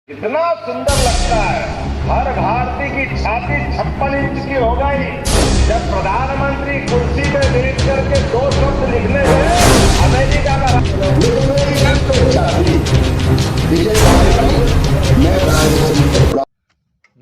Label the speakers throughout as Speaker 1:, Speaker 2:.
Speaker 1: इतना सुंदर लगता है। हर भारतीय की छाती 56 इंच की हो गई जब प्रधानमंत्री कुर्सी पे बैठ करके 2 शब्द लिखने गए। अमेरिका का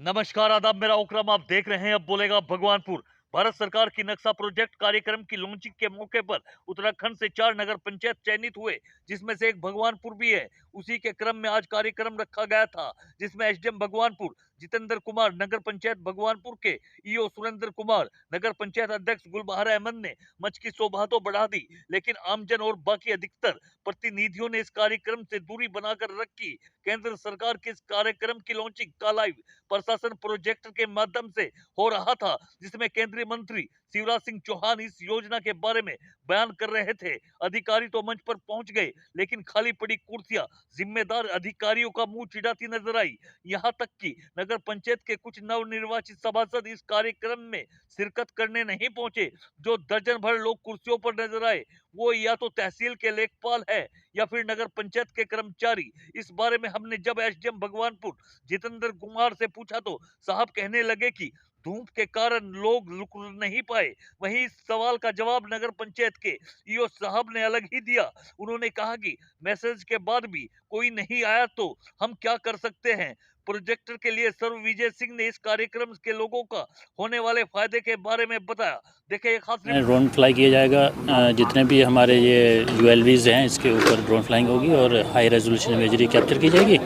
Speaker 2: नमस्कार, आदाब, मेरा ओकरम, आप देख रहे हैं अब बोलेगा भगवानपुर। भारत सरकार की नक्शा प्रोजेक्ट कार्यक्रम की लॉन्चिंग के मौके पर उत्तराखंड से 4 नगर पंचायत चयनित हुए, जिसमें से एक भगवानपुर भी है। उसी के क्रम में आज कार्यक्रम रखा गया था, जिसमें एसडीएम भगवानपुर जितेंद्र कुमार, नगर पंचायत भगवानपुर के ईओ सुरेंद्र कुमार, नगर पंचायत अध्यक्ष गुलबहार अहमद ने मंच की शोभा तो बढ़ा दी, लेकिन आमजन और बाकी अधिकतर प्रतिनिधियों ने इस कार्यक्रम से दूरी बनाकर रखी। केंद्र सरकार के इस कार्यक्रम की लॉन्चिंग का लाइव प्रशासन प्रोजेक्ट के माध्यम से हो रहा था, जिसमें केंद्रीय मंत्री शिवराज सिंह चौहान इस योजना के बारे में बयान कर रहे थे। अधिकारी तो मंच पर पहुंच गए, लेकिन खाली पड़ी कुर्सियां जिम्मेदार अधिकारियों का मुंह चिढ़ाती नजर आई। यहां तक कि नगर पंचायत के कुछ नवनिर्वाचित सभासद इस कार्यक्रम में शिरकत करने नहीं पहुंचे। जो दर्जन भर लोग कुर्सियों पर नजर आए, वो या तो तहसील के लेखपाल है या फिर नगर पंचायत के कर्मचारी। इस बारे में हमने जब एसडीएम भगवानपुर जितेंद्र कुमार से पूछा तो साहब कहने लगे कि धूप के कारण लोग रुक नहीं पाए। वहीं इस सवाल का जवाब नगर पंचायत के ईओ साहब ने अलग ही दिया। उन्होंने कहा कि मैसेज के बाद भी कोई नहीं आया तो हम क्या कर सकते हैं। प्रोजेक्टर के लिए सर्व विजय सिंह ने इस कार्यक्रम के लोगों का होने वाले फायदे के बारे में बताया। देखिए, एक खास
Speaker 3: ड्रोन फ्लाई किया जाएगा। जितने भी हमारे ये यूएलवीज हैं, इसके ऊपर ड्रोन फ्लाइंग होगी और हाई रेजोल्यूशन इमेजरी कैप्चर की जाएगी।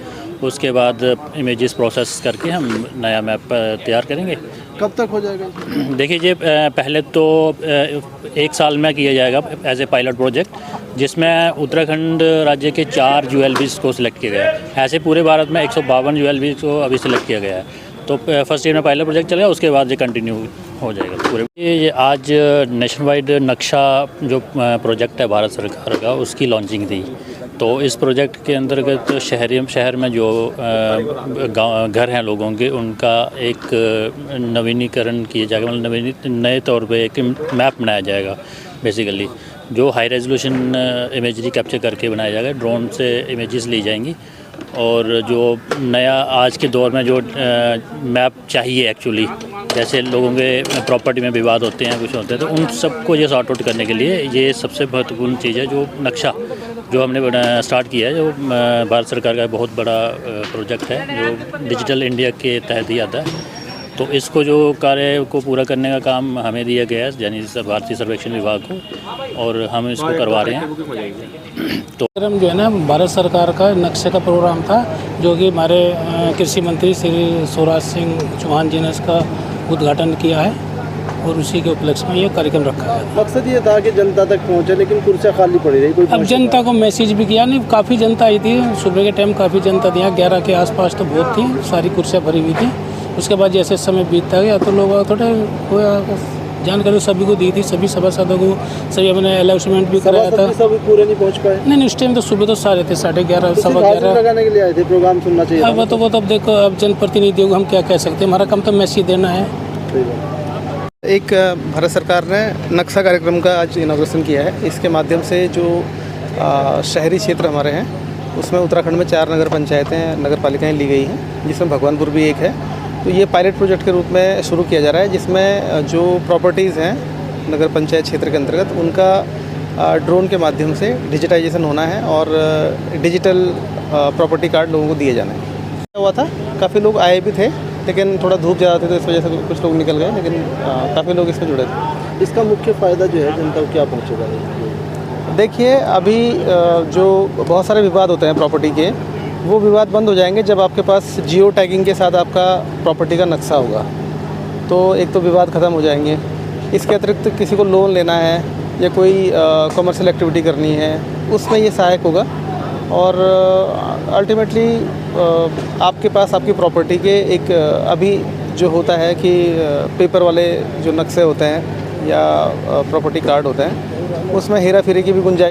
Speaker 3: उसके बाद इमेजेस प्रोसेस करके हम नया मैप तैयार करेंगे।
Speaker 4: कब तक हो जाएगा?
Speaker 3: देखिए जी, पहले तो 1 साल में किया जाएगा एज ए पायलट प्रोजेक्ट, जिसमें उत्तराखंड राज्य के 4 यूएलवीज को सिलेक्ट किया गया है। ऐसे पूरे भारत में 152 यूएलवीज को अभी सिलेक्ट किया गया है। तो फर्स्ट ईयर में पायलट प्रोजेक्ट चलेगा, उसके बाद ये कंटिन्यू हो जाएगा पूरे। ये आज नेशन वाइड नक्शा जो प्रोजेक्ट है भारत सरकार का, उसकी लॉन्चिंग थी। तो इस प्रोजेक्ट के अंतर्गत शहर में जो घर हैं लोगों के, उनका एक नवीनीकरण किया जाएगा। मतलब नए तौर पे एक मैप बनाया जाएगा बेसिकली, जो हाई रेजोल्यूशन इमेजरी कैप्चर करके बनाया जाएगा। ड्रोन से इमेजेस ली जाएंगी और जो नया आज के दौर में जो मैप चाहिए एक्चुअली, जैसे लोगों के प्रॉपर्टी में विवाद होते हैं, कुछ होते हैं, तो उन सबको ये सॉर्ट आउट करने के लिए ये सबसे महत्वपूर्ण चीज़ है। जो नक्शा जो हमने स्टार्ट किया है, जो भारत सरकार का बहुत बड़ा प्रोजेक्ट है, जो डिजिटल इंडिया के तहत ही आता है। तो इसको जो कार्य को पूरा करने का काम हमें दिया गया है, यानी भारतीय सर्वेक्षण विभाग को, और हम इसको करवा रहे हैं। तो
Speaker 4: कार्यक्रम जो है ना, भारत सरकार का नक्शे का प्रोग्राम था, जो कि हमारे कृषि मंत्री श्री शिवराज सिंह चौहान जी ने इसका उद्घाटन किया है और उसी के उपलक्ष्य में ये कार्यक्रम रखा है।
Speaker 5: मकसद ये था कि जनता तक पहुंचे, लेकिन कुर्सियाँ खाली पड़ी रही।
Speaker 4: अब जनता को मैसेज भी किया, नहीं काफ़ी जनता आई थी सुबह के टाइम, काफ़ी जनता थी यहाँ 11 के आसपास, तो बहुत थी, सारी कुर्सियाँ भरी हुई थी। उसके बाद जैसे समय बीतता गया तो लोग थोड़े जानकारी सभी को दी थी, सभी सभासदों को, सभी हमने अनाउंसमेंट भी कराया था।
Speaker 5: सभी पूरे नहीं पहुंच पाए।
Speaker 4: नहीं, उस टाइम तो सुबह तो सारे थे, 11:30 11:15
Speaker 5: लगाने के लिए आए थे। प्रोग्राम सुनना चाहिए।
Speaker 4: अब तो वो तो अब देखो, अब जनप्रतिनिधियों को हम क्या कह सकते हैं, हमारा काम तो मैसेज देना है।
Speaker 6: एक भारत सरकार ने नक्शा कार्यक्रम का आज इनॉग्रेशन किया है। इसके माध्यम से जो शहरी क्षेत्र हमारे हैं, उसमें उत्तराखंड में 4 नगर पंचायतें, नगर पालिकाएँ ली गई हैं, जिसमें भगवानपुर भी एक है। तो ये पायलट प्रोजेक्ट के रूप में शुरू किया जा रहा है, जिसमें जो प्रॉपर्टीज़ हैं नगर पंचायत क्षेत्र के अंतर्गत, उनका ड्रोन के माध्यम से डिजिटाइजेशन होना है और डिजिटल प्रॉपर्टी कार्ड लोगों को दिए जाने हैं। हुआ था, काफ़ी लोग आए भी थे, लेकिन थोड़ा धूप ज़्यादा थी तो इस वजह से कुछ लोग निकल गए, लेकिन काफ़ी लोग इसमें जुड़े थे।
Speaker 5: इसका मुख्य फ़ायदा जो है जनता को क्या पहुँचेगा?
Speaker 6: देखिए, अभी जो बहुत सारे विवाद होते हैं प्रॉपर्टी के, वो विवाद बंद हो जाएंगे जब आपके पास जियो टैगिंग के साथ आपका प्रॉपर्टी का नक्शा होगा। तो एक तो विवाद ख़त्म हो जाएंगे। इसके अतिरिक्त किसी को लोन लेना है या कोई कमर्शियल एक्टिविटी करनी है, उसमें ये सहायक होगा। और अल्टीमेटली आपके पास आपकी प्रॉपर्टी के एक अभी जो होता है कि पेपर वाले जो नक्शे होते हैं या प्रॉपर्टी कार्ड होते हैं, उसमें हेरा फेरी की भी गुंजाइश